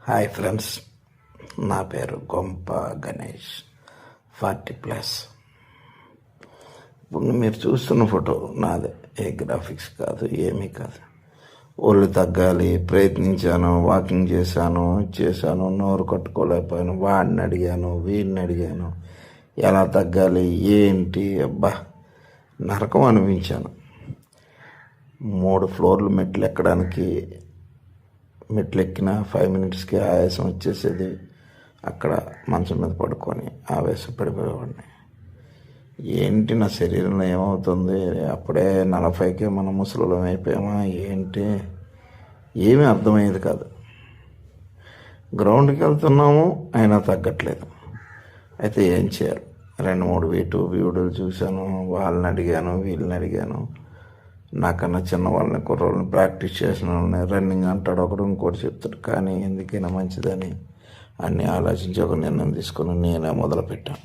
Hi friends, నా పేరు గొంప గణేష్, 40+. ఇప్పుడు మీరు చూస్తున్న ఫోటో నాదే, ఏ గ్రాఫిక్స్ కాదు, ఏమీ కాదు. ఒళ్ళు తగ్గాలి ప్రయత్నించాను, వాకింగ్ చేశాను, నోరు కట్టుకోలేకపోయాను. వాడిని అడిగాను, వీడిని అడిగాను, ఎలా తగ్గాలి ఏంటి, అబ్బా నరకం అనిపించాను. 3 ఫ్లోర్లు మెట్లు ఎక్కడానికి మెట్లు ఎక్కిన 5 మినిట్స్కి ఆయాసం వచ్చేసేది. అక్కడ మంచం మీద పడుకొని ఆవేశపడిపోయేవాడిని. ఏంటి నా శరీరంలో ఏమవుతుంది, అప్పుడే 40కే మనం ముసలిలం అయిపోయామా ఏంటి, ఏమీ అర్థమయ్యేది కాదు. గ్రౌండ్కి వెళ్తున్నాము, అయినా తగ్గట్లేదు. అయితే ఏం చేయాలి? 2-3 వీడియోలు చూశాను, వాళ్ళని అడిగాను, వీళ్ళని అడిగాను. నాకన్నా చిన్న వాళ్ళని, కుర్రోళ్ళని, ప్రాక్టీస్ చేసిన వాళ్ళని, రన్నింగ్ అంటాడు ఒకడు, ఇంకోటి చెప్తాడు. కానీ ఎందుకైనా మంచిదని అన్నీ ఆలోచించి ఒక నిర్ణయం తీసుకొని నేనే మొదలుపెట్టాను.